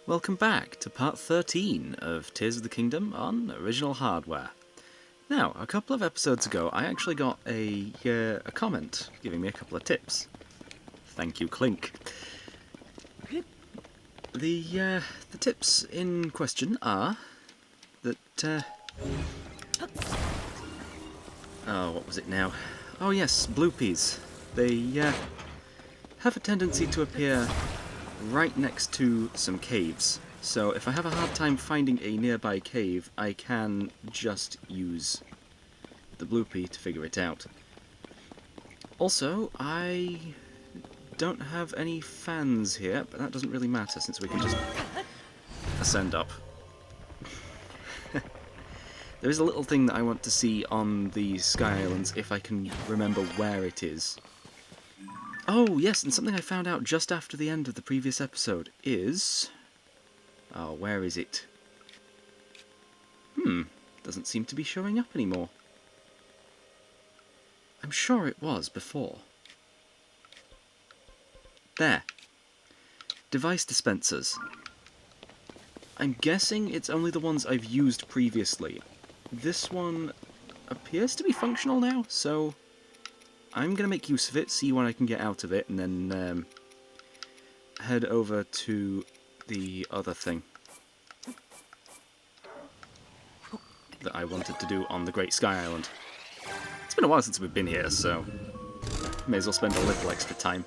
Welcome back to part 13 of Tears of the Kingdom on original hardware. Now, a couple of episodes ago I actually got a comment giving me a couple of tips. Thank you, Clink. The tips in question are that, oh, what was it now? Oh yes, bloopies. They have a tendency to appear right next to some caves. So if I have a hard time finding a nearby cave, I can just use the bloopy to figure it out. Also, I don't have any fans here, but that doesn't really matter since we can just ascend up. There is a little thing that I want to see on the Sky Islands if I can remember where it is. Oh, yes, and something I found out just after the end of the previous episode is... Oh, where is it? Doesn't seem to be showing up anymore. I'm sure it was before. There. Device dispensers. I'm guessing it's only the ones I've used previously. This one appears to be functional now, so I'm going to make use of it, see what I can get out of it, and then head over to the other thing that I wanted to do on the Great Sky Island. It's been a while since we've been here, so may as well spend a little extra time.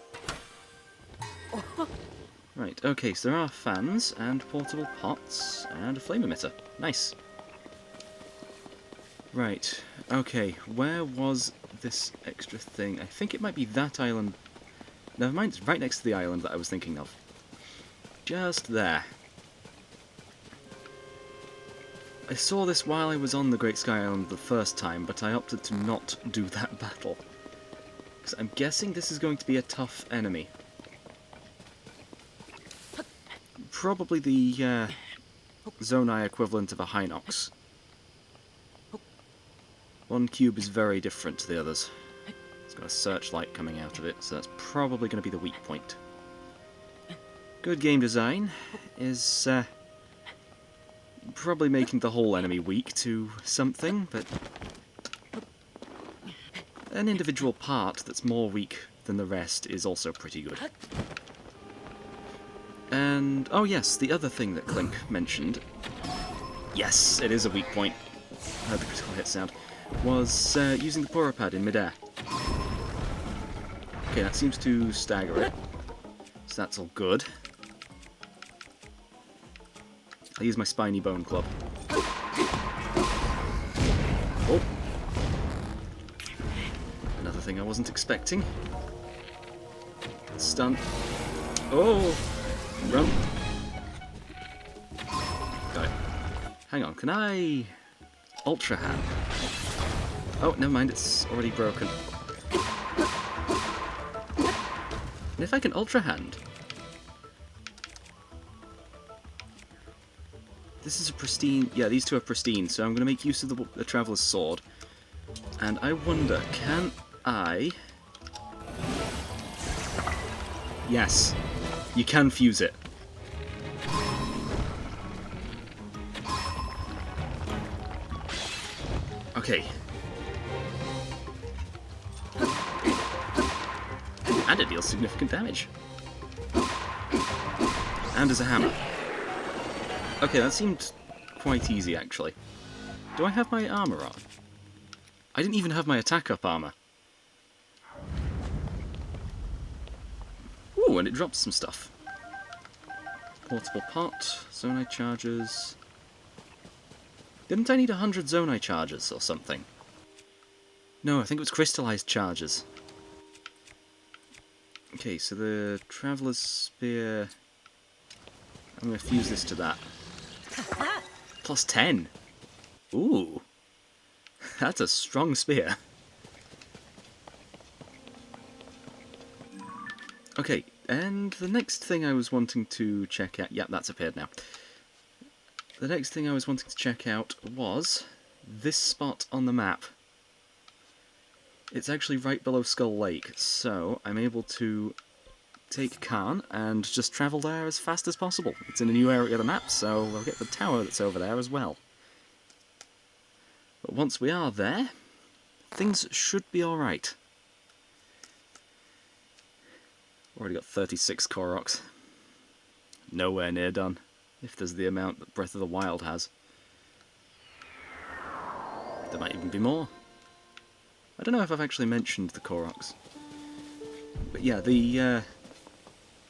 Right, okay, so there are fans, and portable pots, and a flame emitter. Nice. Right, okay, where was this extra thing? I think it might be that island. Never mind, it's right next to the island that I was thinking of. Just there. I saw this while I was on the Great Sky Island the first time, but I opted to not do that battle. Because I'm guessing this is going to be a tough enemy. Probably the Zonai equivalent of a Hinox. One cube is very different to the others. It's got a searchlight coming out of it, so that's probably going to be the weak point. Good game design is probably making the whole enemy weak to something, but an individual part that's more weak than the rest is also pretty good. And, oh yes, the other thing that Clink mentioned, yes, it is a weak point, I heard the critical hit sound, was using the Poropad in midair. Okay, that seems to stagger it, so that's all good. I'll use my spiny bone club. Oh! Another thing I wasn't expecting. Stun. Oh! Run. Got it. Hang on, can I... Ultra Hand? Oh, never mind, it's already broken. And if I can Ultra Hand... This is a pristine... Yeah, these two are pristine, so I'm going to make use of the Traveler's Sword. And I wonder, can I... Yes. You can fuse it. Okay. And it deals significant damage. And as a hammer. Okay, that seemed quite easy, actually. Do I have my armour on? I didn't even have my attack-up armour. Ooh, and it drops some stuff. Portable pot, Zonai charges... Didn't I need 100 Zonai charges or something? No, I think it was crystallized charges. Okay, so the Traveler's Spear... I'm going to fuse this to that. Plus 10! Ooh! That's a strong spear. Okay, and the next thing I was wanting to check out... Yep, that's appeared now. The next thing I was wanting to check out was this spot on the map. It's actually right below Skull Lake, so I'm able to take Khan and just travel there as fast as possible. It's in a new area of the map, so we'll get the tower that's over there as well. But once we are there, things should be alright. Already got 36 koroks. Nowhere near done, if there's the amount that Breath of the Wild has. There might even be more. I don't know if I've actually mentioned the koroks. But yeah, the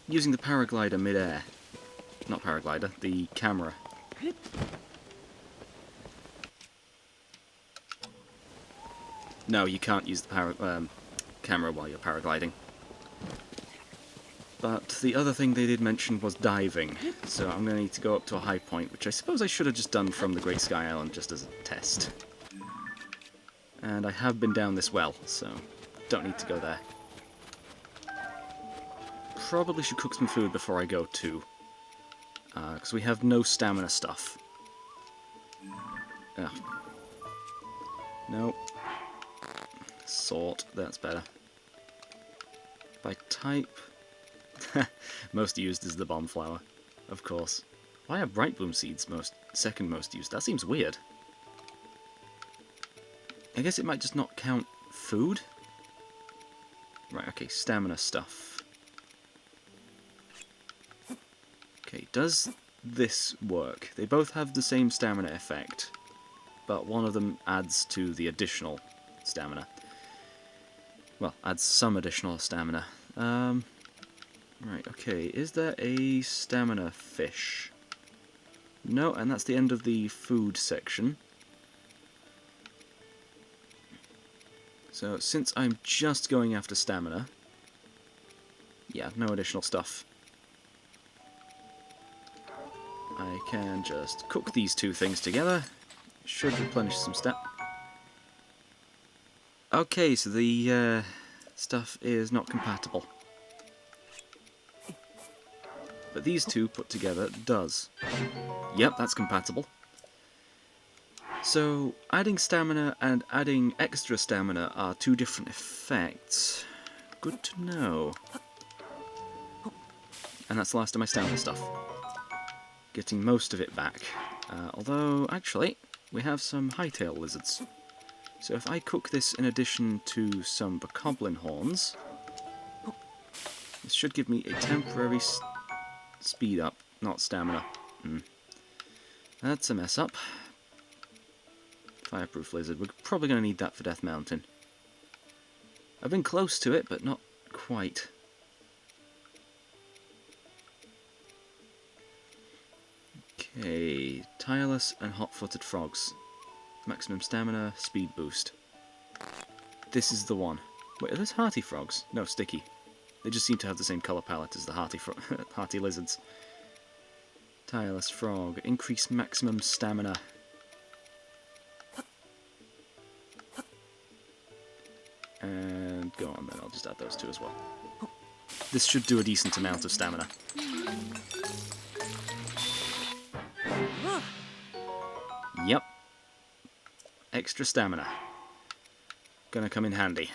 using the paraglider mid-air. Not paraglider, the camera. No, you can't use the camera while you're paragliding. But the other thing they did mention was diving, so I'm going to need to go up to a high point, which I suppose I should have just done from the Great Sky Island just as a test. And I have been down this well, so don't need to go there. Probably should cook some food before I go too, because we have no stamina stuff. Ugh. Nope. Sort, that's better. By type... most used is the bomb flower, of course. Why are bright bloom seeds second most used? That seems weird. I guess it might just not count food? Right, okay, stamina stuff. Okay, does this work? They both have the same stamina effect, but one of them adds to the additional stamina. Well, adds some additional stamina. Right, okay, is there a stamina fish? No, and that's the end of the food section. So, since I'm just going after stamina, yeah, no additional stuff. I can just cook these two things together. Should replenish some stat. Okay, so the stuff is not compatible. But these two put together does. Yep, that's compatible. So, adding stamina and adding extra stamina are two different effects. Good to know. And that's the last of my stamina stuff. Getting most of it back. Although, actually, we have some hightail lizards. So if I cook this in addition to some bokoblin horns, this should give me a temporary speed up, not stamina. That's a mess up. Fireproof lizard. We're probably going to need that for Death Mountain. I've been close to it, but not quite. Okay, tireless and hot-footed frogs. Maximum stamina, speed boost. This is the one. Wait, are those hearty frogs? No, sticky. They just seem to have the same colour palette as the hearty lizards. Tireless frog. Increase maximum stamina. And go on then, I'll just add those two as well. This should do a decent amount of stamina. Yep. Extra stamina. Gonna come in handy.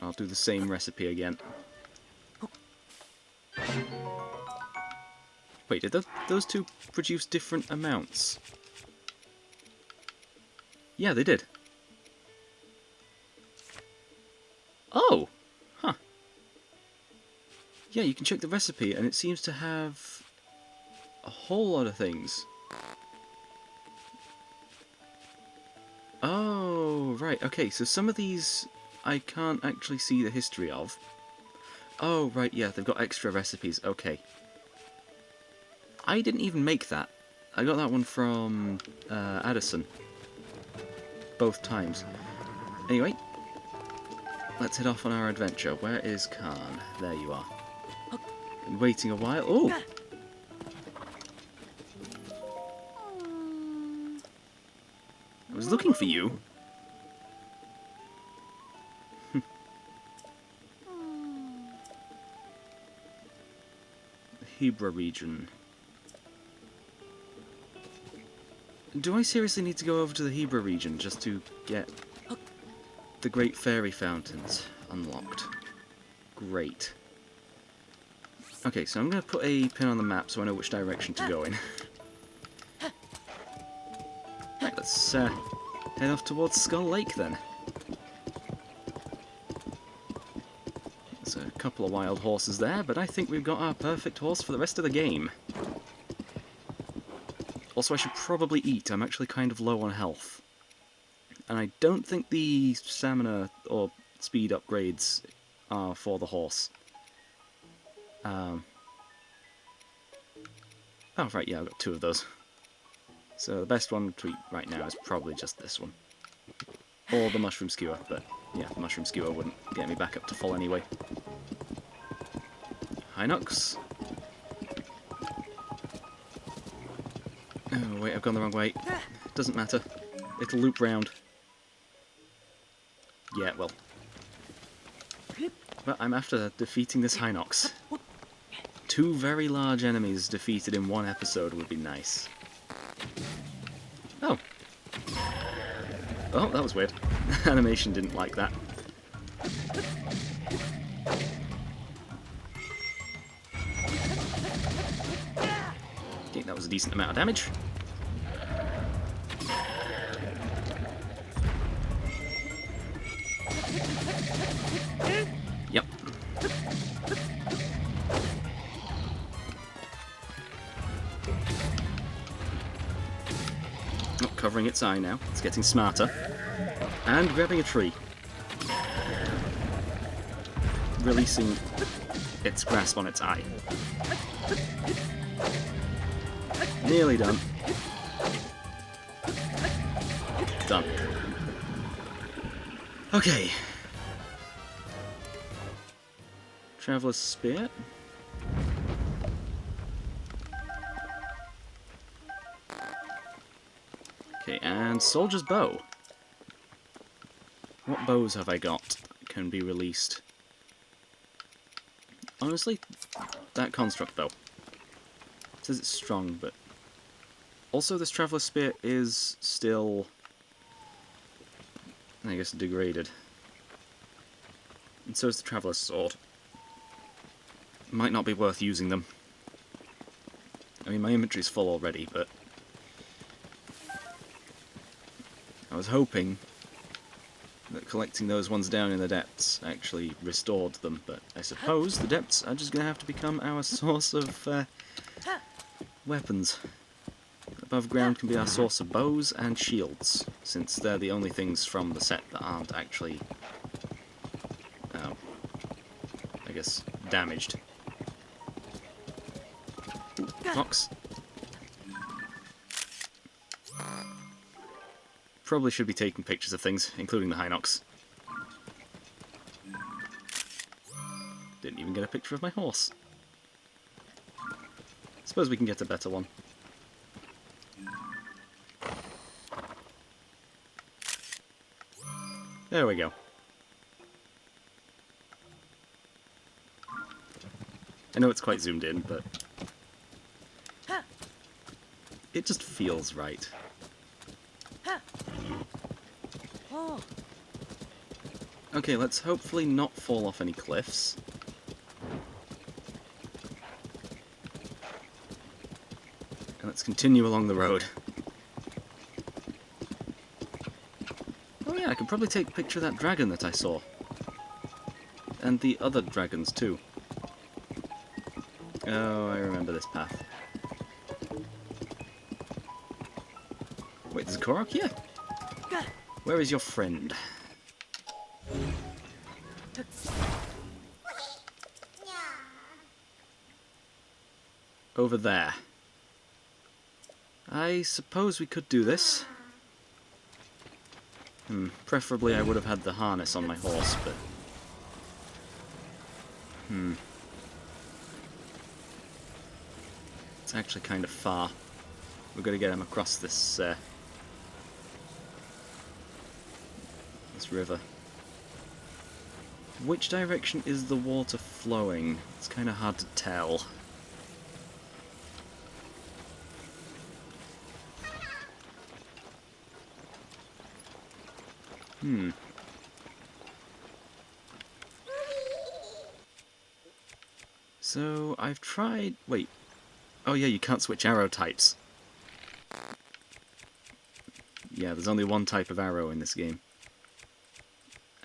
I'll do the same recipe again. Wait, did those two produce different amounts? Yeah, they did. Oh! Huh. Yeah, you can check the recipe, and it seems to have a whole lot of things. Oh, right, okay, so some of these I can't actually see the history of. Oh, right, yeah, they've got extra recipes, okay. I didn't even make that. I got that one from Addison. Both times. Anyway, let's head off on our adventure. Where is Khan? There you are. Been waiting a while. Oh! I was looking for you. The Hebra region. Do I seriously need to go over to the Hebra region just to get The Great Fairy Fountains. Unlocked. Great. Okay, so I'm going to put a pin on the map so I know which direction to go in. Right, let's head off towards Skull Lake then. There's a couple of wild horses there, but I think we've got our perfect horse for the rest of the game. Also, I should probably eat. I'm actually kind of low on health. And I don't think the stamina or speed upgrades are for the horse. Oh, right, yeah, I've got 2 of those. So the best one to eat right now is probably just this one. Or the mushroom skewer, but yeah, the mushroom skewer wouldn't get me back up to full anyway. Hinox. Oh, wait, I've gone the wrong way. Doesn't matter. It'll loop round. Yeah, well. But I'm after defeating this Hinox. 2 very large enemies defeated in one episode would be nice. Oh. Oh, that was weird. Animation didn't like that. Okay, that was a decent amount of damage. Yep. Not covering its eye now. It's getting smarter. And grabbing a tree. Releasing its grasp on its eye. Nearly done. Done. Okay. Traveler's Spear. Okay, and Soldier's Bow. What bows have I got that can be released? Honestly, that Construct Bow. It says it's strong, but... Also, this Traveler's Spear is still... I guess degraded. And so is the Traveler's Sword. Might not be worth using them. I mean, my inventory's full already, but... I was hoping that collecting those ones down in the depths actually restored them, but I suppose the depths are just going to have to become our source of weapons. Above ground can be our source of bows and shields, since they're the only things from the set that aren't actually, I guess, damaged. Ooh, fox. Probably should be taking pictures of things, including the Hinox. Didn't even get a picture of my horse. Suppose we can get a better one. There we go. I know it's quite zoomed in, but it just feels right. Okay, let's hopefully not fall off any cliffs. And let's continue along the road. Oh yeah, I could probably take a picture of that dragon that I saw. And the other dragons too. Oh, I remember this path. Wait, there's a korok here? Where is your friend? Over there. I suppose we could do this. Preferably I would have had the harness on my horse, but... It's actually kind of far. We've got to get him across this, this river. Which direction is the water flowing? It's kind of hard to tell. So, I've tried... Wait. Oh yeah, you can't switch arrow types. Yeah, there's only one type of arrow in this game.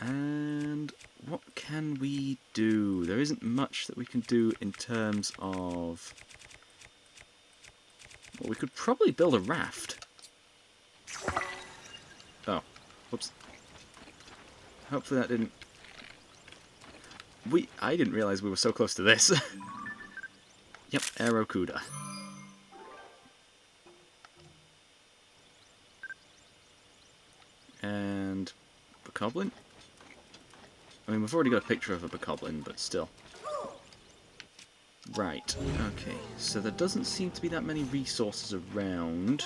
And what can we do? There isn't much that we can do in terms of... Well, we could probably build a raft. Oh, whoops. Hopefully that didn't... I didn't realise we were so close to this. Yep, Aerocuda. And... Bokoblin? I mean, we've already got a picture of a Bokoblin, but still. Right, okay. So there doesn't seem to be that many resources around.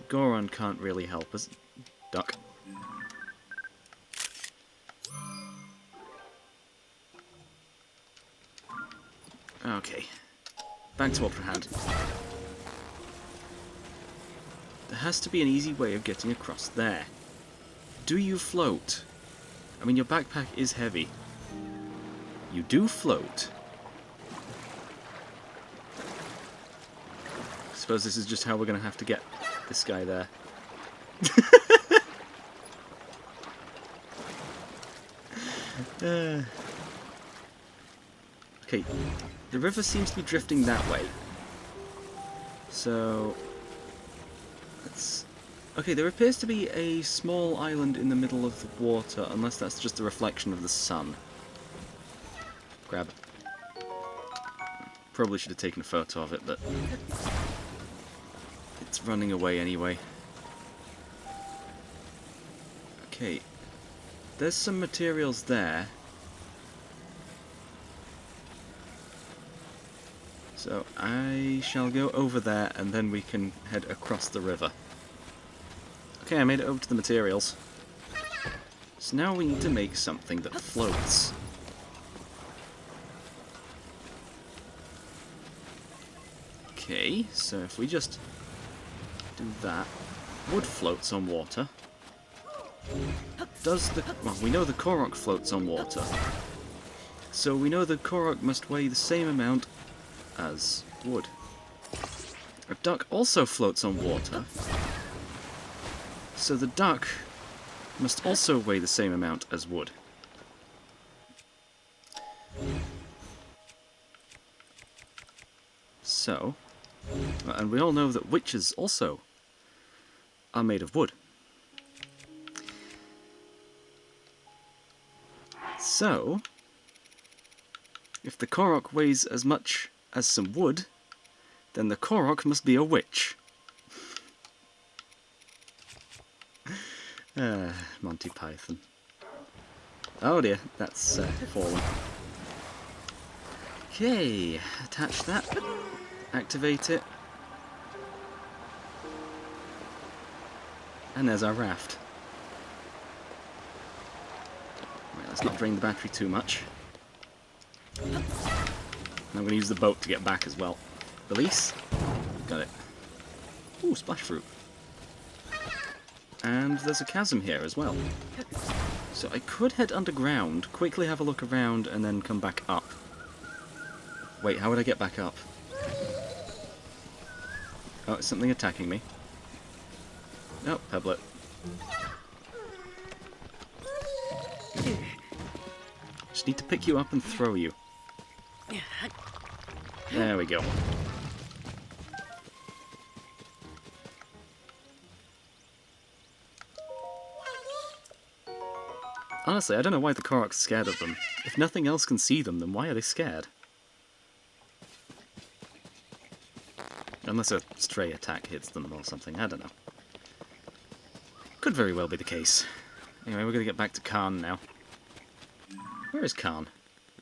Goron can't really help us. Duck. Okay. Back to Ultra Hand. There has to be an easy way of getting across there. Do you float? I mean, your backpack is heavy. You do float. I suppose this is just how we're going to have to get this guy there. Okay, the river seems to be drifting that way. So... let's... Okay, there appears to be a small island in the middle of the water, unless that's just a reflection of the sun. Grab it. Probably should have taken a photo of it, but... it's running away anyway. Okay. There's some materials there. So I shall go over there and then we can head across the river. Okay, I made it over to the materials. So now we need to make something that floats. Okay, so if we just do that. Wood floats on water. Does the... well, we know the korok floats on water. So we know the korok must weigh the same amount as wood. A duck also floats on water. So the duck must also weigh the same amount as wood. So, and we all know that witches also are made of wood. So, if the korok weighs as much as some wood, then the korok must be a witch. Monty Python. Oh dear, that's fallen. Okay, attach that, activate it, and there's our raft. Right, let's not drain the battery too much. And I'm going to use the boat to get back as well. Release. Got it. Ooh, splash fruit. And there's a chasm here as well. So I could head underground, quickly have a look around, and then come back up. Wait, how would I get back up? Oh, it's something attacking me. Oh, Pebblet. Just need to pick you up and throw you. There we go. Honestly, I don't know why the korok's scared of them. If nothing else can see them, then why are they scared? Unless a stray attack hits them or something, I don't know. Could very well be the case. Anyway, we're going to get back to Khan now. Where is Khan?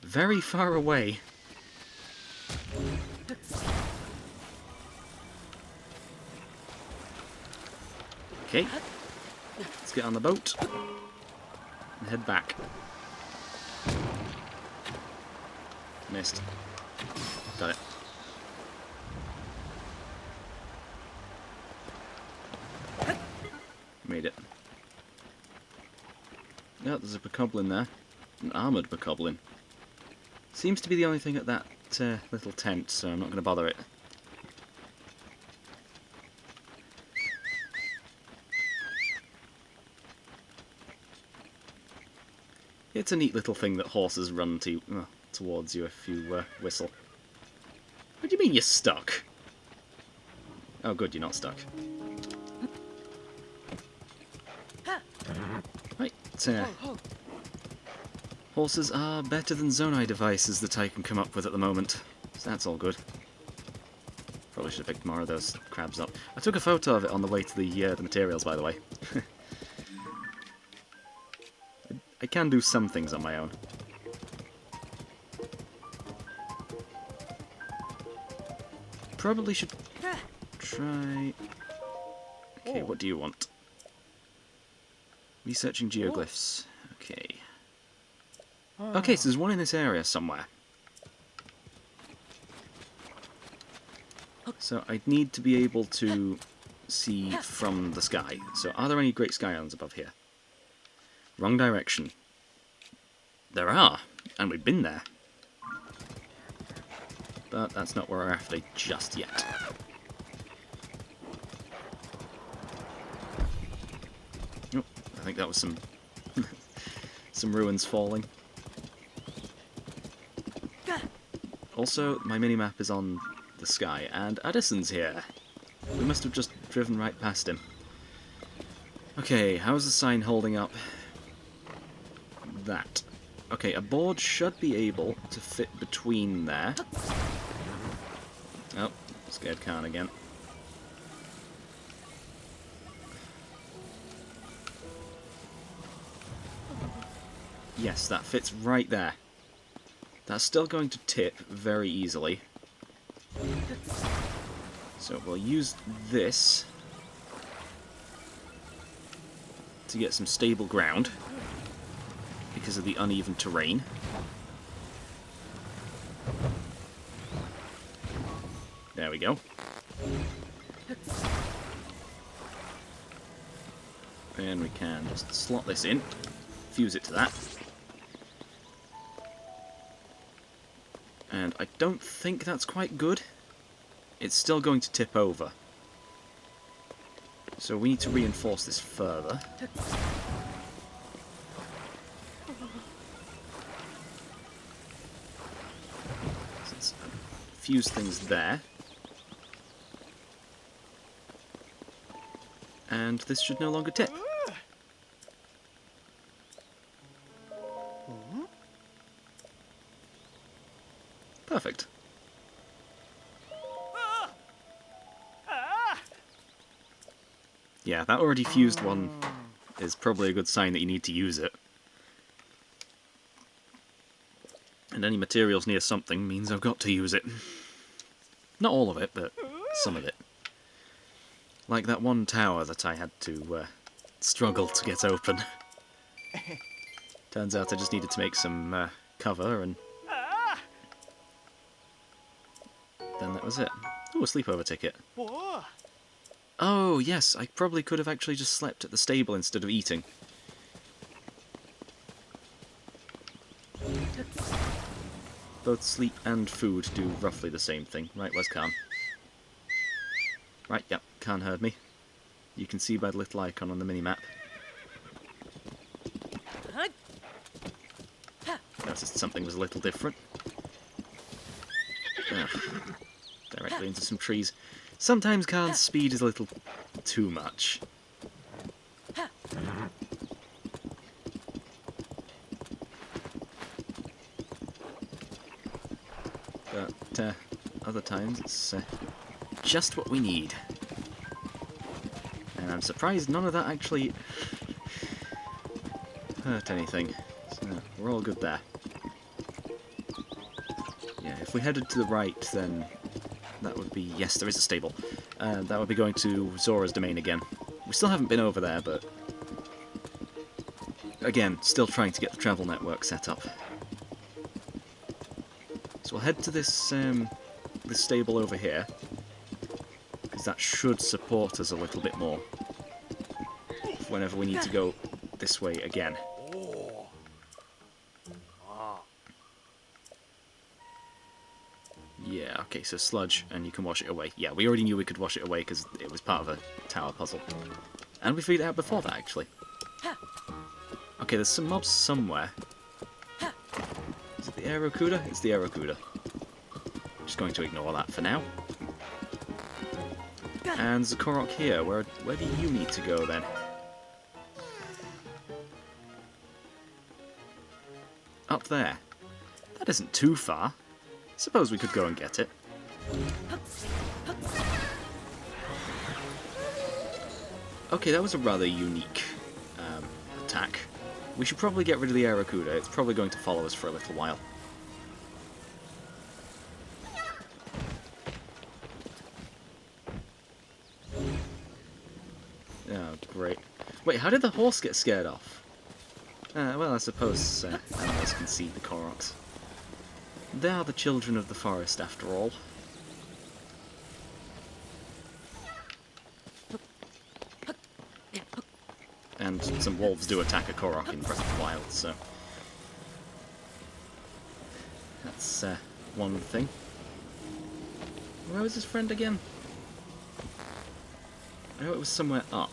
Very far away. Okay, let's get on the boat and head back. Missed. Got it. Made it. Yeah, there's a bokoblin there. An armoured bokoblin. Seems to be the only thing at that little tent, so I'm not going to bother it. It's a neat little thing that horses run towards you if you whistle. What do you mean you're stuck? Oh good, you're not stuck. Right, horses are better than Zonai devices that I can come up with at the moment, so that's all good. Probably should have picked more of those crabs up. I took a photo of it on the way to the materials, by the way. I can do some things on my own. Probably should try... Okay, what do you want? Researching geoglyphs. Okay. Okay, so there's one in this area somewhere. So I'd need to be able to see from the sky. So are there any great sky islands above here? Wrong direction. There are, and we've been there. But that's not where we're after just yet. Oh, I think that was some some ruins falling. Also, my minimap is on the sky, and Addison's here. We must have just driven right past him. Okay, how's the sign holding up? That. Okay, a board should be able to fit between there. Oh, scared Khan again. Yes, that fits right there. That's still going to tip very easily. So we'll use this to get some stable ground because of the uneven terrain. There we go. And we can just slot this in, fuse it to that. And I don't think that's quite good. It's still going to tip over. So we need to reinforce this further. So let's fuse things there. And this should no longer tip. Perfect. Yeah, that already fused one is probably a good sign that you need to use it. And any materials near something means I've got to use it. Not all of it, but some of it. Like that one tower that I had to struggle to get open. Turns out I just needed to make some cover, and then that was it. Oh, a sleepover ticket. Oh, yes, I probably could have actually just slept at the stable instead of eating. Both sleep and food do roughly the same thing. Right, where's Khan? Right, yep, Khan heard me. You can see by the little icon on the minimap. Noticed something was a little different. Directly into some trees. Sometimes Khan's speed is a little too much. But other times it's just what we need. And I'm surprised none of that actually hurt anything. So we're all good there. Yeah, if we headed to the right, then that would be... Yes, there is a stable. That would be going to Zora's domain again. We still haven't been over there, but... Again, still trying to get the travel network set up. So we'll head to this stable over here, because that should support us a little bit more whenever we need to go this way again. Yeah, okay, so sludge, and you can wash it away. Yeah, we already knew we could wash it away because it was part of a tower puzzle. And we figured it out before that, actually. Okay, there's some mobs somewhere. Is it the Aerocuda? It's the Aerocuda. Just going to ignore that for now. And there's a korok here. Where do you need to go, then? Up there. That isn't too far. Suppose we could go and get it. Okay, that was a rather unique attack. We should probably get rid of the Aerocuda. It's probably going to follow us for a little while. Oh, great. Wait, how did the horse get scared off? Well, I suppose animals can see the koroks. They are the children of the forest, after all. And some wolves do attack a korok in Breath of the Wild, so... that's one thing. Where was his friend again? I know it was somewhere up.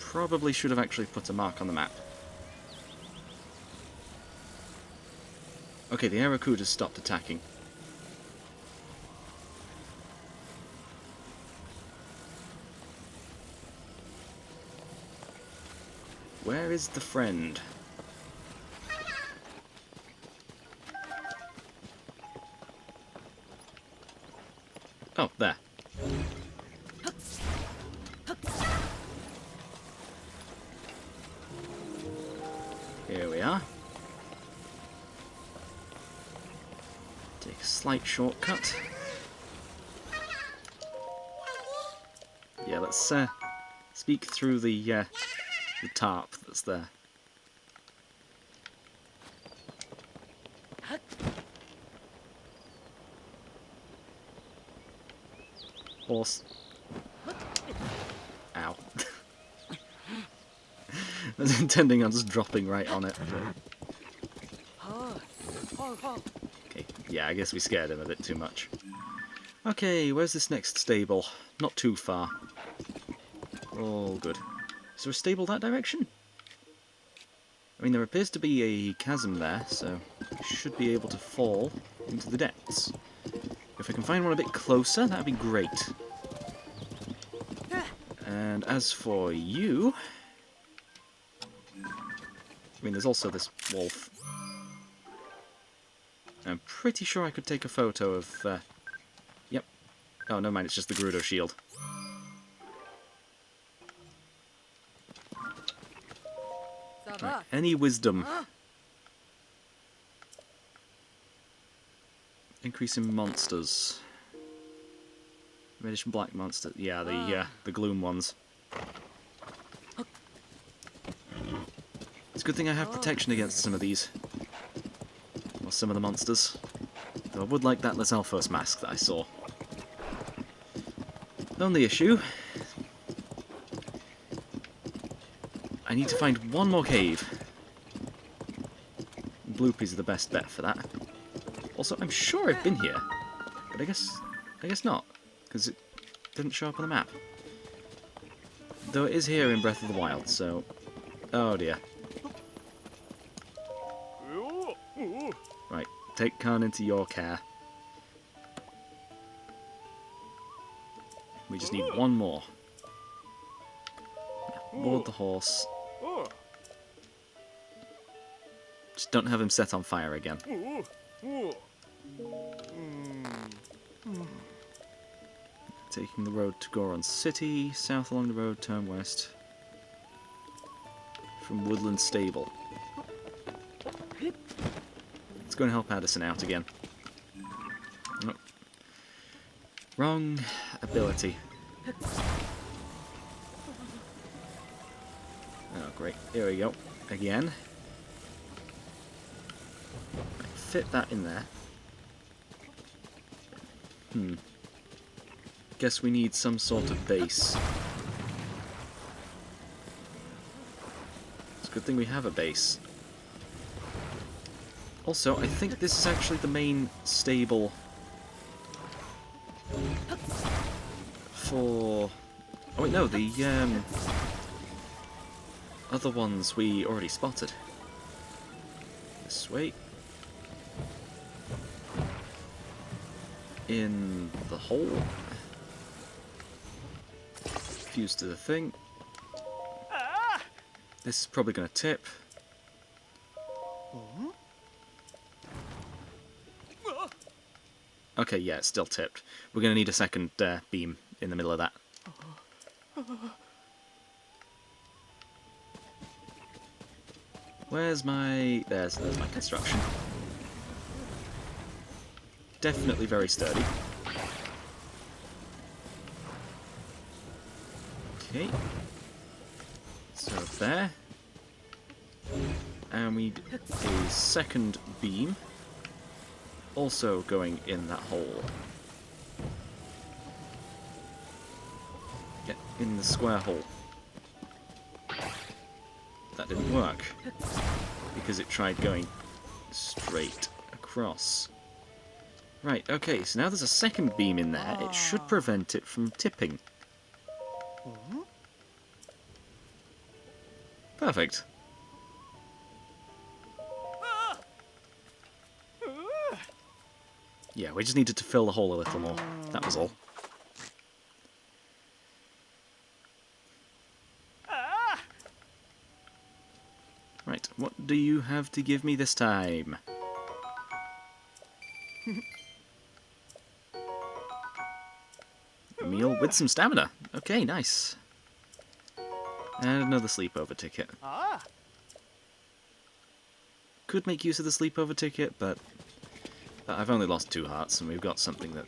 Probably should have actually put a mark on the map. Okay, the Aerocuda stopped attacking. Where is the friend? Oh, there. Here we are. Take a slight shortcut. Yeah, let's speak through the tarp that's there. Horse. Ow. I was intending on just dropping right on it. Okay, yeah, I guess we scared him a bit too much. Okay, where's this next stable? Not too far. All good. Is there a stable that direction? I mean, there appears to be a chasm there, so I should be able to fall into the depths. If I can find one a bit closer, that'd be great. And as for you... I mean, there's also this wolf. I'm pretty sure I could take a photo of... Yep. Oh, never mind, it's just the Gerudo shield. Right, any wisdom? Increase in monsters. Reddish and black monster. Yeah, the gloom ones. It's a good thing I have protection against some of these. Or some of the monsters. Though I would like that Lizalfos mask that I saw. Only issue... I need to find one more cave. Bloopies are the best bet for that. Also, I'm sure I've been here, but I guess not, because it didn't show up on the map. Though it is here in Breath of the Wild, so... oh dear. Right, take Khan into your care. We just need one more. Yeah, board the horse. Just don't have him set on fire again. Taking the road to Goron City, south along the road, turn west. From Woodland Stable. Let's go and help Addison out again. Oh. Wrong ability. Oh great, here we go. Again. Fit that in there. Guess we need some sort of base. It's a good thing we have a base. Also, I think this is actually the main stable for... Oh wait, no, the other ones we already spotted. This way. In the hole. Fused to the thing. This is probably going to tip. Okay, yeah, it's still tipped. We're going to need a second beam in the middle of that. Where's my... There's my construction. Definitely very sturdy. Okay. So there. And we need a second beam. Also going in that hole. Get in the square hole. That didn't work. Because it tried going straight across. Right, okay, so now there's a second beam in there. It should prevent it from tipping. Perfect. Yeah, we just needed to fill the hole a little more. That was all. Right, what do you have to give me this time? A meal with some stamina. Okay, nice. And another sleepover ticket. Could make use of the sleepover ticket, but I've only lost 2 hearts, and we've got something that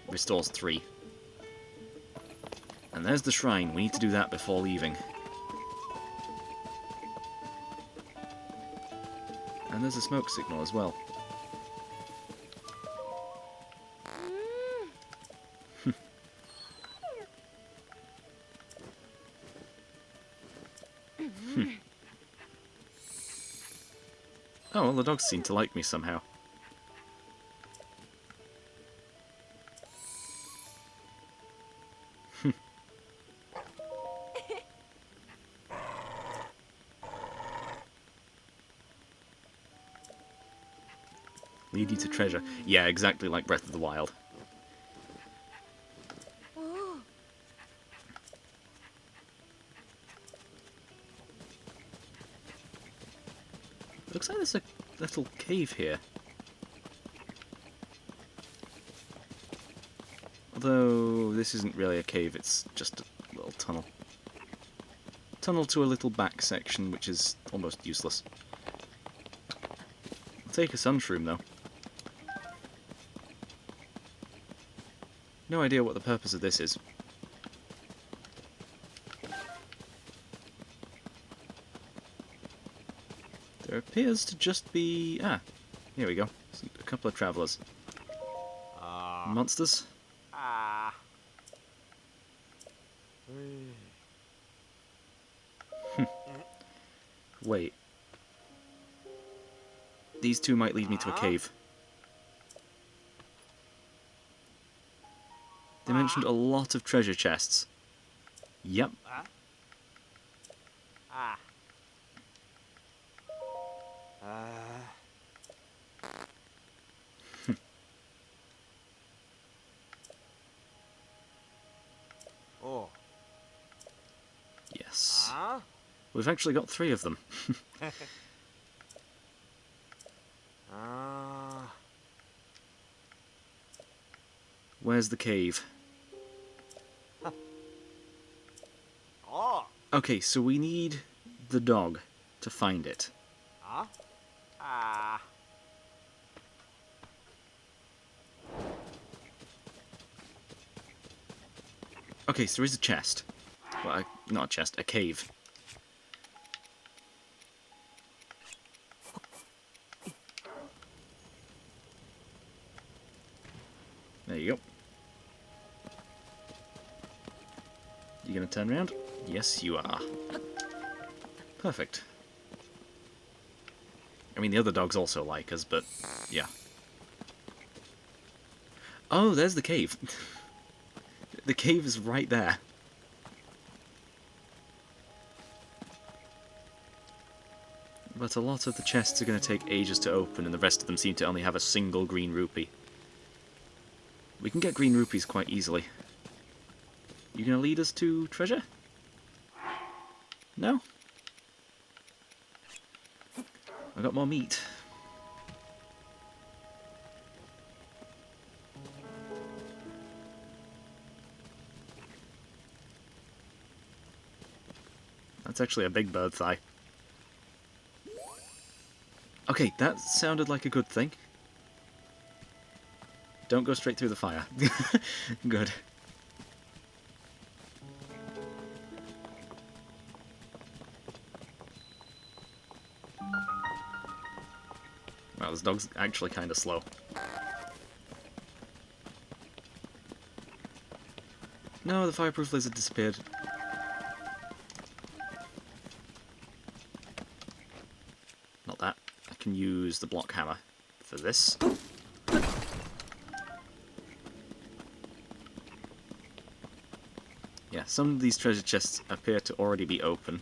restores 3. And there's the shrine. We need to do that before leaving. And there's a smoke signal as well. Oh, well, the dogs seem to like me somehow. Lead you to treasure. Yeah, exactly like Breath of the Wild. Looks like there's a little cave here. Although this isn't really a cave, it's just a little tunnel. Tunnel to a little back section, which is almost useless. I'll take a sunshroom though. No idea what the purpose of this is. There appears to just be... Ah, here we go. A couple of travellers. Monsters? Wait. These two might lead me to a cave. They mentioned a lot of treasure chests. Yep. Yes. We've actually got 3 of them. Where's the cave? Okay, so we need the dog to find it. Okay, so there is a chest. Well, not a chest, a cave. There you go. You gonna turn around? Yes, you are. Perfect. I mean, the other dogs also like us, but yeah. Oh, there's the cave. The cave is right there. But a lot of the chests are going to take ages to open, and the rest of them seem to only have a single green rupee. We can get green rupees quite easily. You going to lead us to treasure? No? I got more meat. That's actually a big bird thigh. Okay, that sounded like a good thing. Don't go straight through the fire. Good. Wow, this dog's actually kind of slow. No, the fireproof lizard disappeared. Not that. I can use the block hammer for this. Yeah, some of these treasure chests appear to already be open.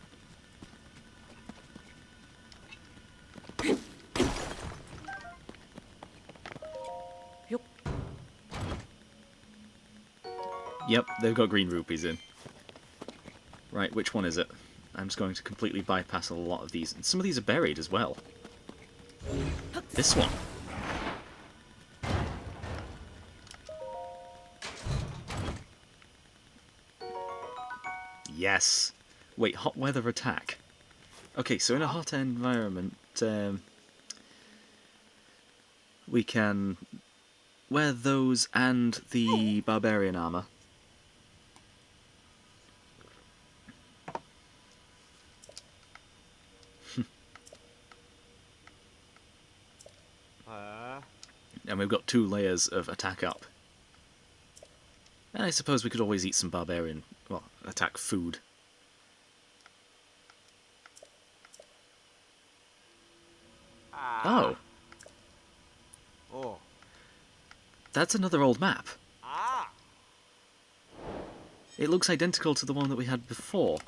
Yep, they've got green rupees in. Right, which one is it? I'm just going to completely bypass a lot of these. And some of these are buried as well. This one. Yes. Wait, hot weather attack. Okay, so in a hot environment, we can wear those and the barbarian armor. And we've got 2 layers of attack up. And I suppose we could always eat some barbarian, well, attack food. Oh. That's another old map. It looks identical to the one that we had before.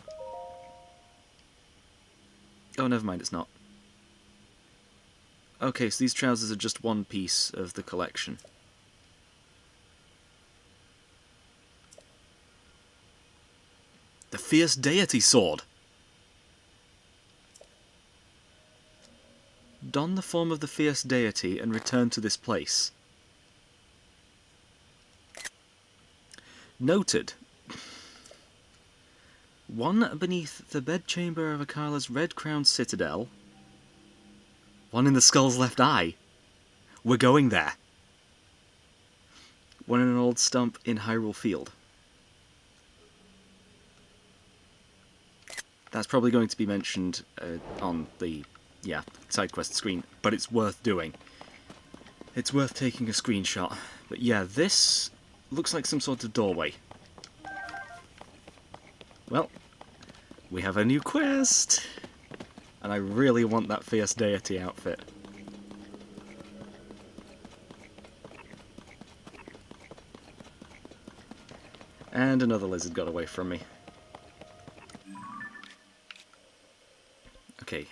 Oh, never mind, it's not. Okay, so these trousers are just one piece of the collection. The Fierce Deity Sword! Don the form of the Fierce Deity and return to this place. Noted. One beneath the bedchamber of Akala's red-crowned citadel. One in the skull's left eye. We're going there. One in an old stump in Hyrule Field. That's probably going to be mentioned on the, side quest screen, but it's worth doing. It's worth taking a screenshot. But yeah, this looks like some sort of doorway. Well, we have a new quest! And I really want that Fierce Deity outfit. And another lizard got away from me. Okay,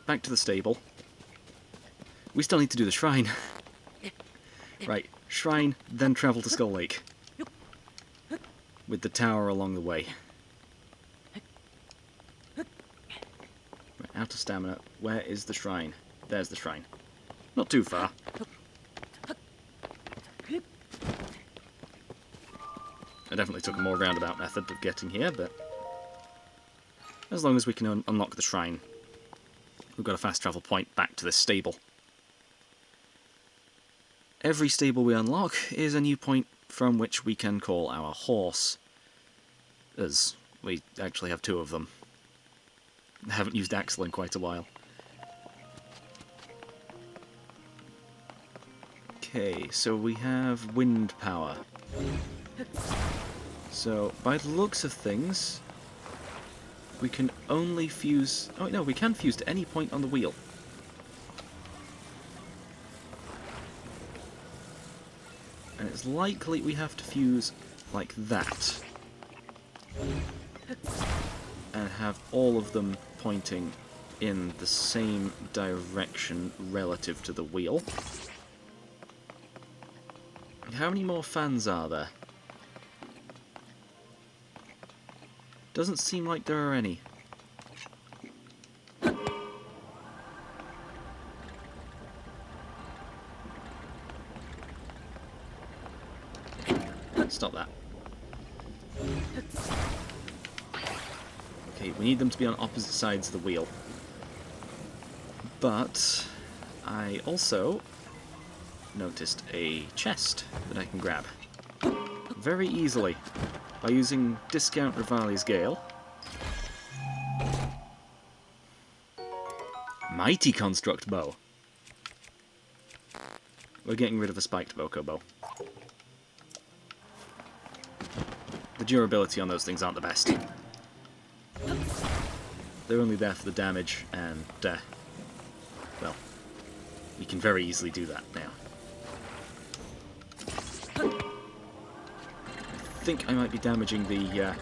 back to the stable. We still need to do the shrine. Right, shrine, then travel to Skull Lake. With the tower along the way. Right, out of stamina. Where is the shrine? There's the shrine. Not too far. I definitely took a more roundabout method of getting here, but as long as we can unlock the shrine, we've got a fast travel point back to this stable. Every stable we unlock is a new point from which we can call our horse, as we actually have 2 of them. I haven't used Axel in quite a while. Okay, so we have wind power. So, by the looks of things, we can only fuse... Oh, wait, no, we can fuse to any point on the wheel. And it's likely we have to fuse like that. And have all of them pointing in the same direction relative to the wheel. How many more fans are there? Doesn't seem like there are any. Stop that. Okay, we need them to be on opposite sides of the wheel. But I also noticed a chest that I can grab very easily by using discount Rivali's Gale. Mighty Construct Bow. We're getting rid of the spiked Bokobo. The durability on those things aren't the best. They're only there for the damage, and, well, we can very easily do that now. I think I might be damaging the,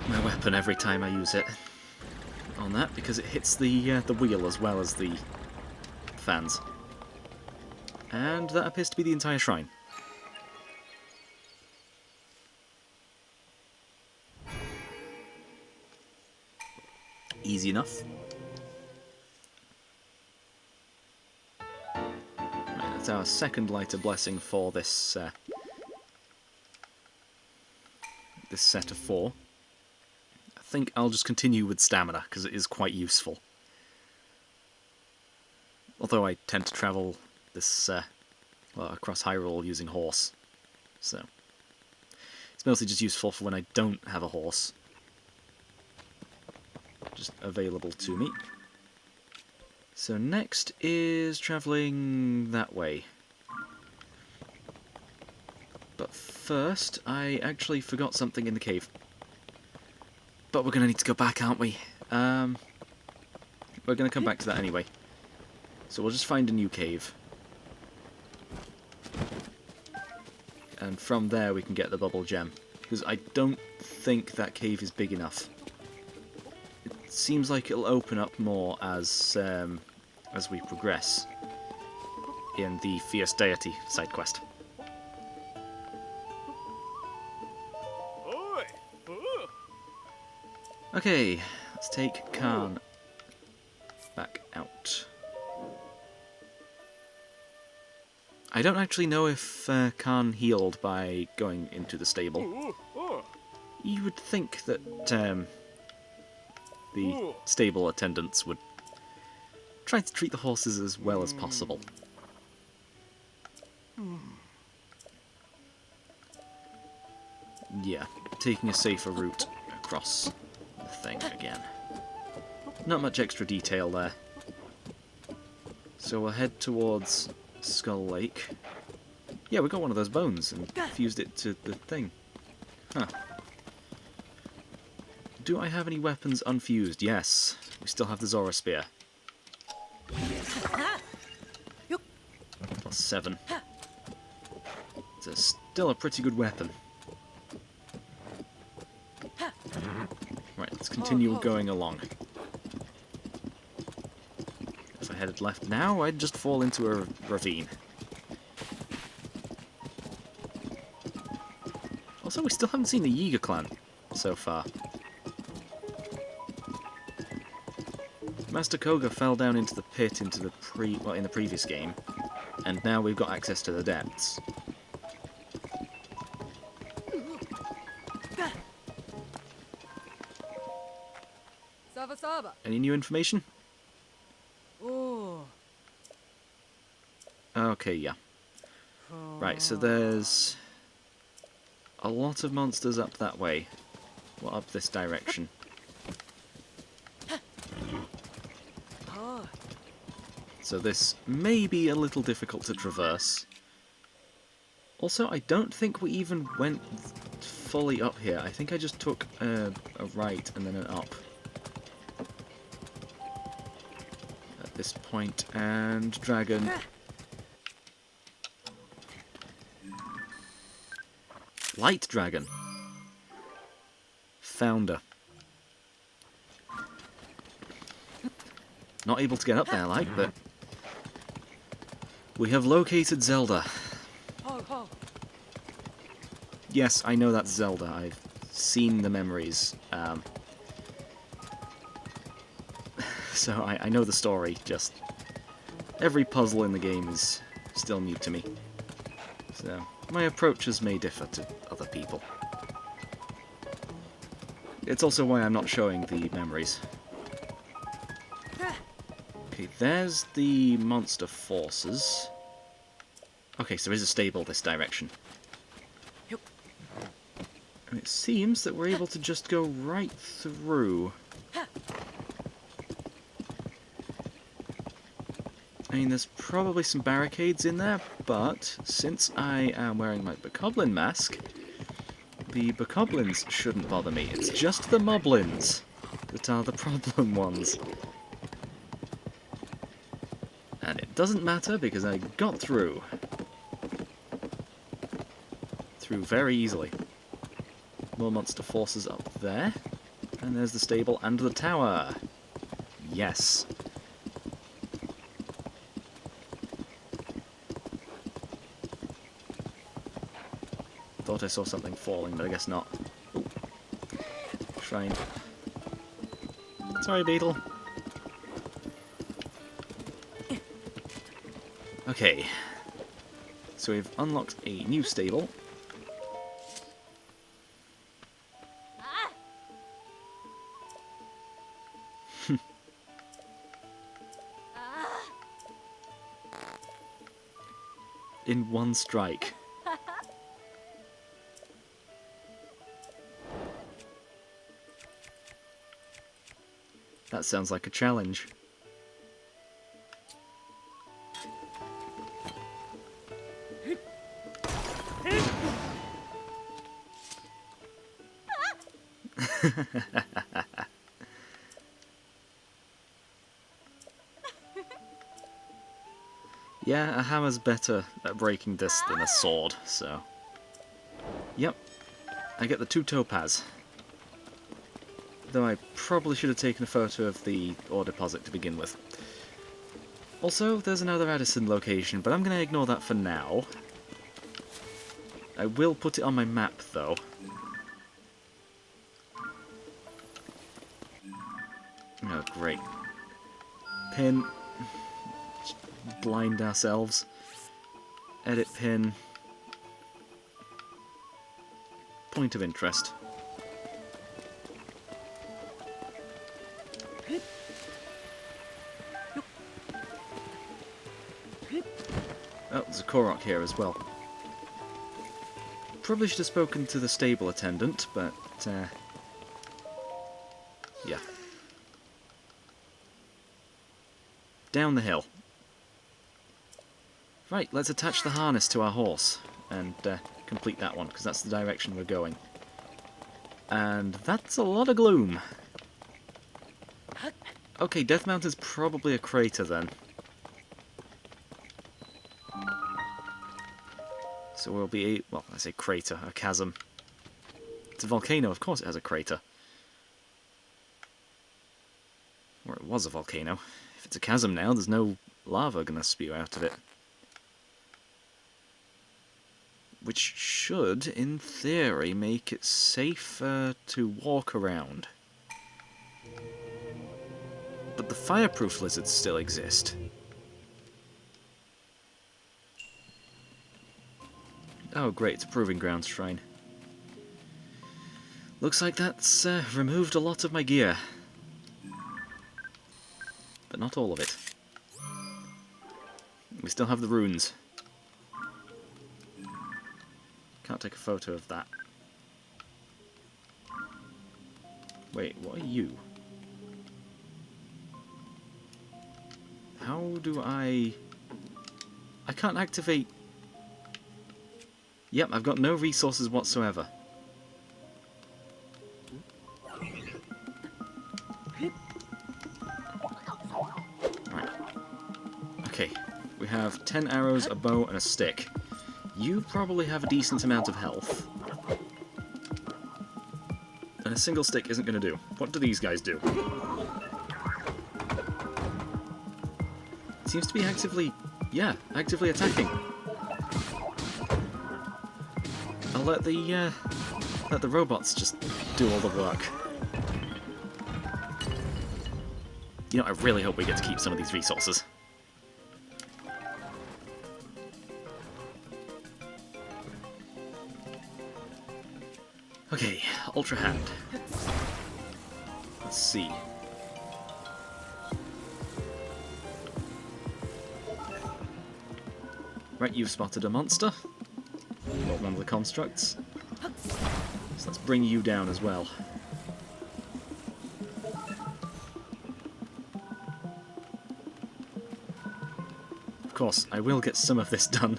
my weapon every time I use it on that, because it hits the wheel as well as the fans. And that appears to be the entire shrine. Easy enough. Right, that's our second lighter blessing for this this set of 4. I think I'll just continue with stamina because it is quite useful. Although I tend to travel this well, across Hyrule using horse, so it's mostly just useful for when I don't have a horse. Just available to me. So next is travelling that way. But first, I actually forgot something in the cave. But we're going to need to go back, aren't we? We're going to come back to that anyway. So we'll just find a new cave. And from there we can get the bubble gem. Because I don't think that cave is big enough. Seems like it'll open up more as we progress in the Fierce Deity side quest. Okay, let's take Khan back out. I don't actually know if Khan healed by going into the stable. You would think that the stable attendants would try to treat the horses as well as possible. Yeah, taking a safer route across the thing again. Not much extra detail there. So we'll head towards Skull Lake. Yeah, we got one of those bones and fused it to the thing. Huh. Do I have any weapons unfused? Yes. We still have the Zora Spear. Plus 7. It's still a pretty good weapon. Right, let's continue going along. If I headed left now, I'd just fall into a ravine. Also, we still haven't seen the Yiga clan so far. Master Koga fell down into the pit in the previous game, and now we've got access to the depths. Any new information? Okay, yeah. Right, so there's a lot of monsters up that way. Well, up this direction. So this may be a little difficult to traverse. Also, I don't think we even went fully up here. I think I just took a right and then an up. At this point, and dragon. Light dragon. Founder. Not able to get up there, like, but... We have located Zelda. Yes, I know that's Zelda. I've seen the memories. So I know the story, just... Every puzzle in the game is still new to me. So, my approaches may differ to other people. It's also why I'm not showing the memories. Okay, there's the monster forces. Okay, so there is a stable this direction. And it seems that we're able to just go right through. I mean, there's probably some barricades in there, but since I am wearing my Bokoblin mask, the Bokoblins shouldn't bother me. It's just the Moblins that are the problem ones. And it doesn't matter because I got through. Through very easily. More monster forces up there. And there's the stable and the tower. Yes. Thought I saw something falling, but I guess not. Ooh. Shrine. Sorry, Beetle. Okay. So we've unlocked a new stable. In one strike. That sounds like a challenge. Yeah, a hammer's better at breaking this than a sword, so... Yep, I get the 2 topaz. Though I probably should have taken a photo of the ore deposit to begin with. Also, there's another Addison location, but I'm going to ignore that for now. I will put it on my map, though. Oh, great. Pin. Blind ourselves. Edit pin. Point of interest. Oh, there's a korok here as well. Probably should have spoken to the stable attendant, but, yeah. Down the hill. Right, let's attach the harness to our horse, and complete that one, because that's the direction we're going. And that's a lot of gloom. Okay, Death Mountain's probably a crater then. So we'll be, well, I say crater, a chasm. It's a volcano, of course it has a crater. Or it was a volcano. If it's a chasm now, there's no lava gonna spew out of it. Which should, in theory, make it safer to walk around. But the fireproof lizards still exist. Oh great, it's a Proving Grounds shrine. Looks like that's removed a lot of my gear. But not all of it. We still have the runes. Can't take a photo of that. Wait, what are you? How do I can't activate... Yep, I've got no resources whatsoever. Right. Okay, we have 10 arrows, a bow, and a stick. You probably have a decent amount of health. a single stick isn't going to do. What do these guys do? It seems to be actively attacking. I'll let the robots just do all the work. You know, I really hope we get to keep some of these resources. Okay, Ultra Hand. Let's see. Right, you've spotted a monster. Or one of the constructs. So let's bring you down as well. Of course, I will get some of this done.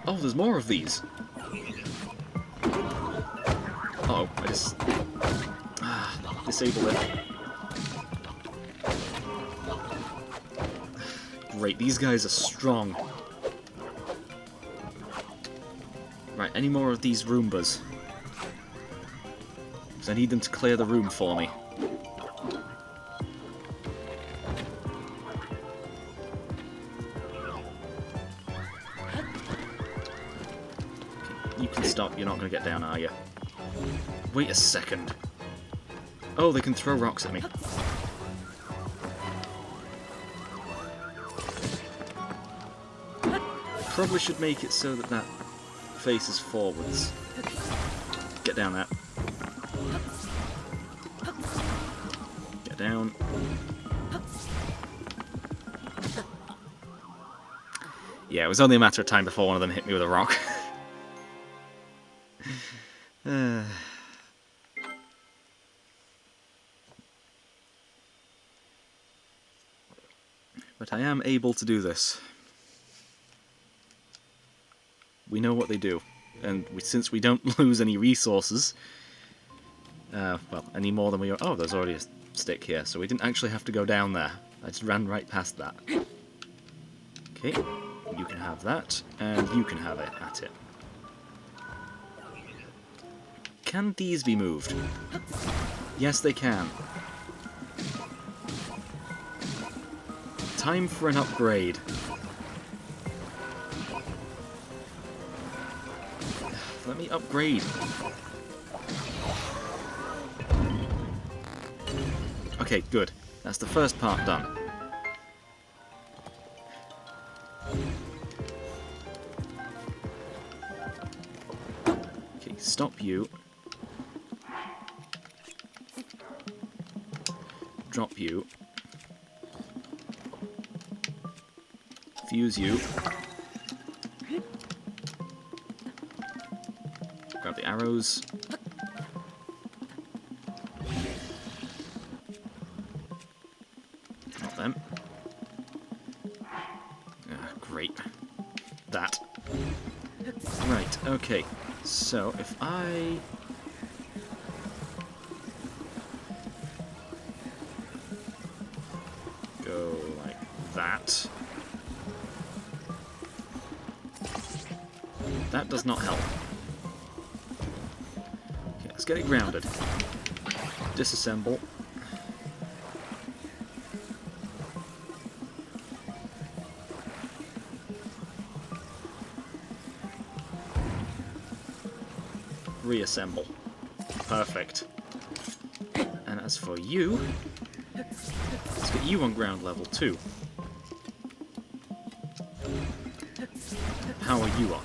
Oh, there's more of these. Uh-oh, I just disabled it. Great, these guys are strong. Right, any more of these Roombas? Because I need them to clear the room for me. You can stop, you're not going to get down, are you? Wait a second. Oh, they can throw rocks at me. Probably should make it so that that faces forwards. Get down there. Get down. Yeah, it was only a matter of time before one of them hit me with a rock. But I am able to do this. We know what they do, and since we don't lose any resources, well, any more than we are... Oh, there's already a stick here, so we didn't actually have to go down there. I just ran right past that. Okay, you can have that, and you can have it at it. Can these be moved? Yes, they can. Time for an upgrade. Let me upgrade. Okay, good. That's the first part done. Okay, stop you. Drop you. Fuse you. Grab the arrows. Not them. Great. That. Right, okay. So, if I... go like that... That does not help. Okay, let's get it grounded. Disassemble. Reassemble. Perfect. And as for you, let's get you on ground level too. Power you up.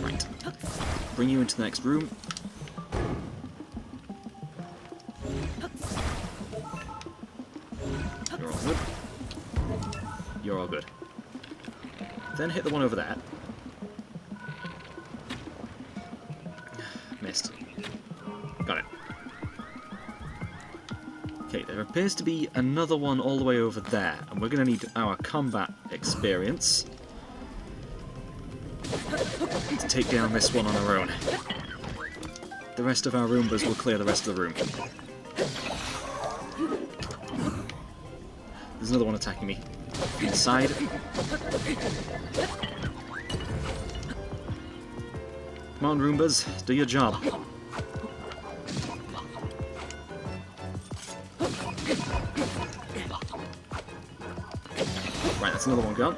Right. Bring you into the next room. You're all good. You're all good. Then hit the one over there. Missed. Got it. Okay, there appears to be another one all the way over there, and we're going to need our combat experience to to take down this one on our own. The rest of our Roombas will clear the rest of the room. There's another one attacking me. Inside. Come on, Roombas, do your job. Right, that's another one gone.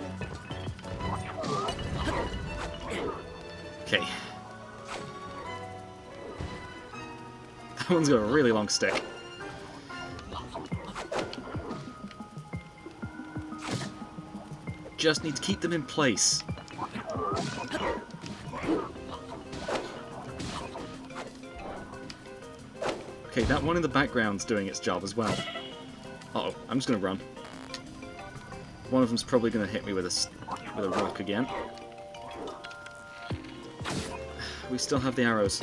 Okay. That one's got a really long stick. Just need to keep them in place. Okay, that one in the background's doing its job as well. Uh-oh, I'm just gonna run. One of them's probably gonna hit me with a rock again. We still have the arrows.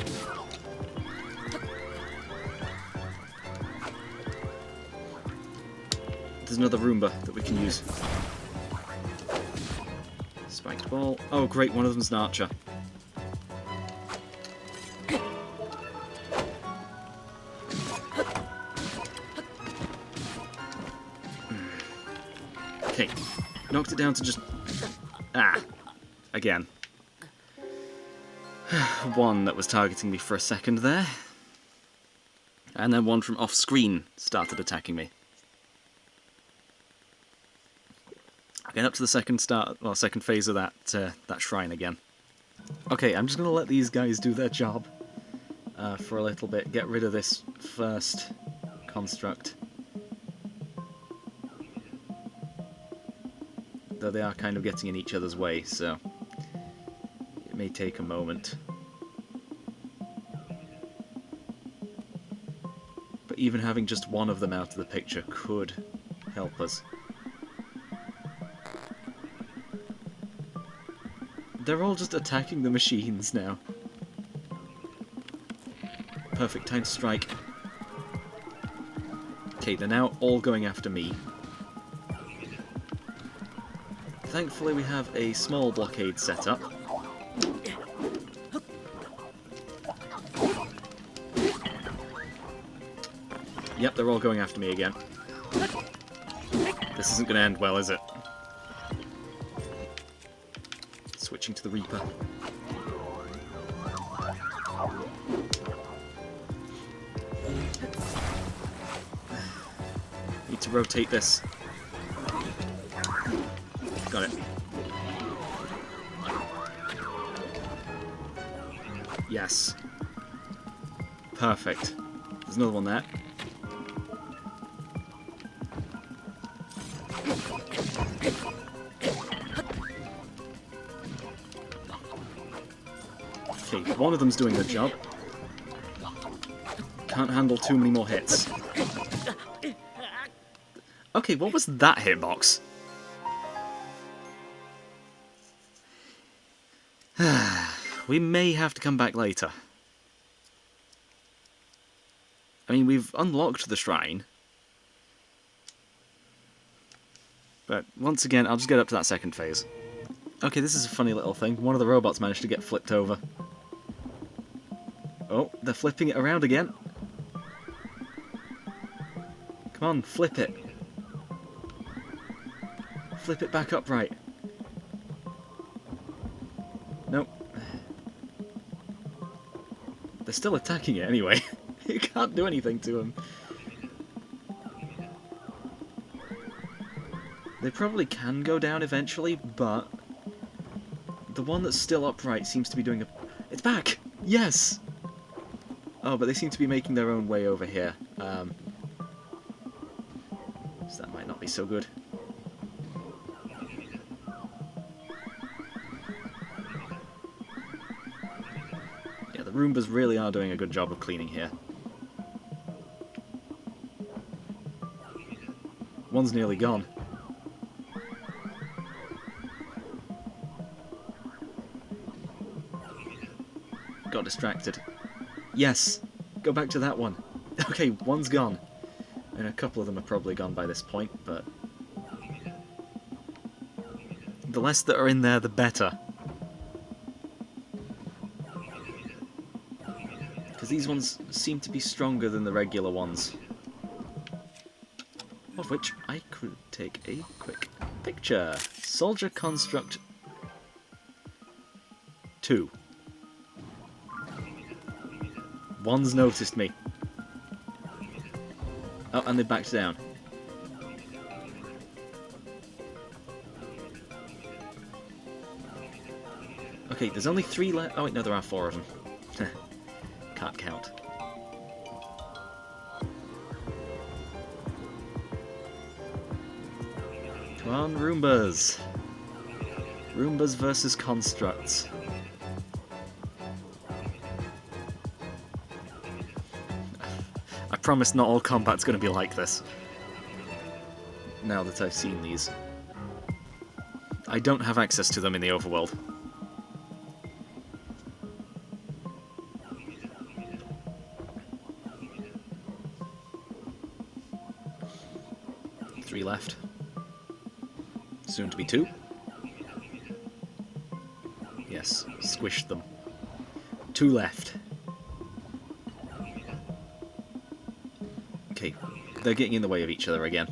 There's another Roomba that we can use. Spiked ball. Oh great, one of them's an archer. Okay, knocked it down to just... again. One that was targeting me for a second there. And then one from off-screen started attacking me. Getting up to the second phase of that shrine again. Okay, I'm just going to let these guys do their job for a little bit. Get rid of this first construct. Though they are kind of getting in each other's way, so it may take a moment. But even having just one of them out of the picture could help us. They're all just attacking the machines now. Perfect time to strike. Okay, they're now all going after me. Thankfully we have a small blockade set up. Yep, they're all going after me again. This isn't going to end well, is it? Switching to the Reaper. Need to rotate this. Got it. Yes. Perfect. There's another one there. Okay, one of them's doing the job. Can't handle too many more hits. Okay, what was that hitbox? We may have to come back later. I mean, we've unlocked the shrine. But once again, I'll just get up to that second phase. Okay, this is a funny little thing. One of the robots managed to get flipped over. Oh, they're flipping it around again. Come on, flip it. Flip it back upright. Nope. They're still attacking it anyway. You can't do anything to them. They probably can go down eventually, but the one that's still upright seems to be doing a... It's back! Yes! Oh, but they seem to be making their own way over here. So that might not be so good. Yeah, the Roombas really are doing a good job of cleaning here. One's nearly gone. Got distracted. Yes! Go back to that one. Okay, one's gone. And a couple of them are probably gone by this point, but... the less that are in there, the better. Because these ones seem to be stronger than the regular ones. Of which I could take a quick picture. Soldier Construct 2. One's noticed me. Oh, and they backed down. Okay, there's only 3 left. Oh wait, no, there are 4 of them. Can't count. Come on, Roombas. Roombas versus Constructs. I promise not all combat's going to be like this. Now that I've seen these. I don't have access to them in the overworld. Three left. Soon to be 2. Yes, squished them. 2 left. Okay, they're getting in the way of each other again.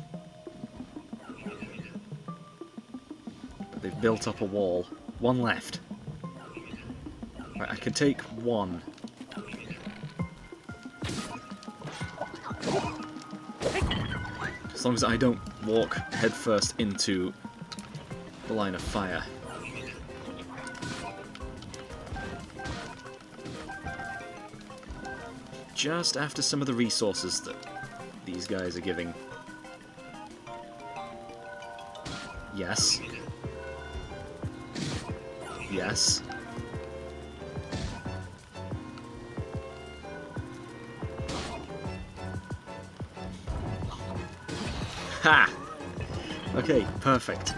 But they've built up a wall. 1 left. Right, I can take 1. As long as I don't walk headfirst into the line of fire. Just after some of the resources that these guys are giving. Yes. Yes. Ha! Okay, perfect.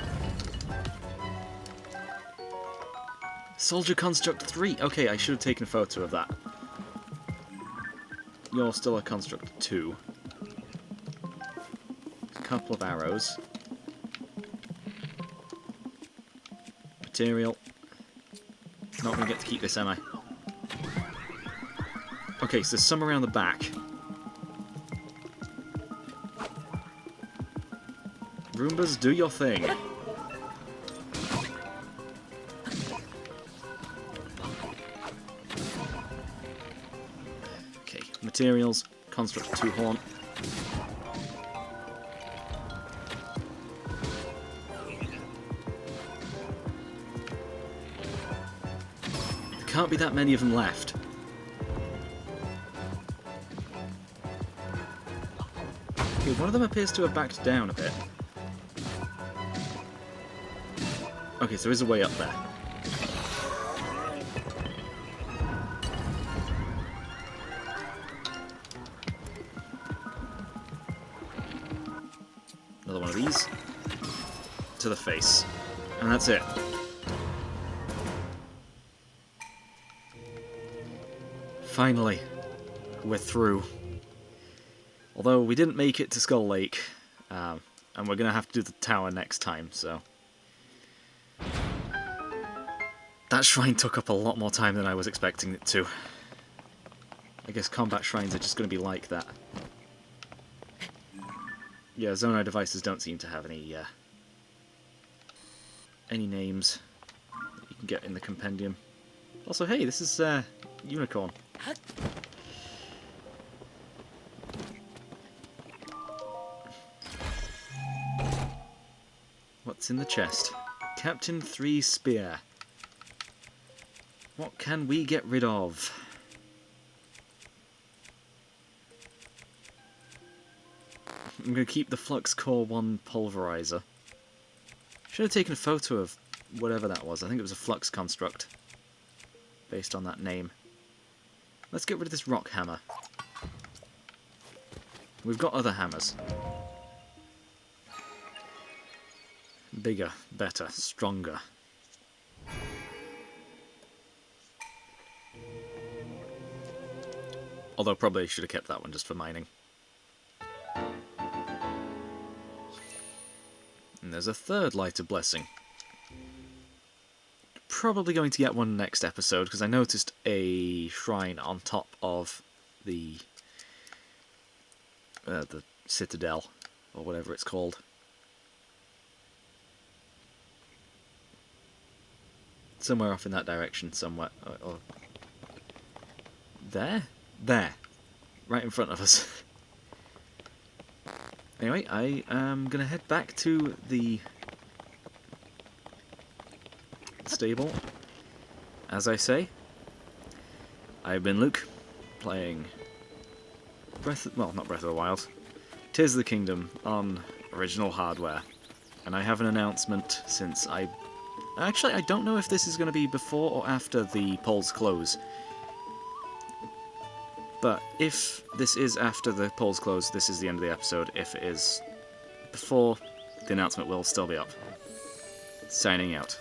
Soldier Construct 3! Okay, I should have taken a photo of that. You're still a Construct 2. A couple of arrows. Material. Not going to get to keep this, am I? Okay, so there's some around the back. Roombas, do your thing. Okay, materials, construct 2 horn. There can't be that many of them left. Okay, one of them appears to have backed down a bit. Okay, so there is a way up there. Another one of these. To the face. And that's it. Finally, we're through. Although we didn't make it to Skull Lake, and we're going to have to do the tower next time, so... That shrine took up a lot more time than I was expecting it to. I guess combat shrines are just going to be like that. Yeah, Zonai devices don't seem to have any names that you can get in the compendium. Also, hey, this is Unicorn. What's in the chest? Captain 3 Spear. What can we get rid of? I'm going to keep the Flux Core 1 Pulverizer. Should have taken a photo of whatever that was. I think it was a Flux Construct. Based on that name. Let's get rid of this Rock Hammer. We've got other hammers. Bigger, better, stronger. Although probably I should have kept that one just for mining. And there's a third Light of Blessing. probably going to get one next episode, because I noticed a shrine on top of the citadel, or whatever it's called. Somewhere off in that direction, somewhere. Or there? There. Right in front of us. Anyway, I am going to head back to the stable. As I say, I've been Luke, playing not Breath of the Wild, Tears of the Kingdom on original hardware. And I have an announcement, since Actually, I don't know if this is going to be before or after the polls close. But if this is after the polls close, this is the end of the episode. If it is before, the announcement will still be up. Signing out.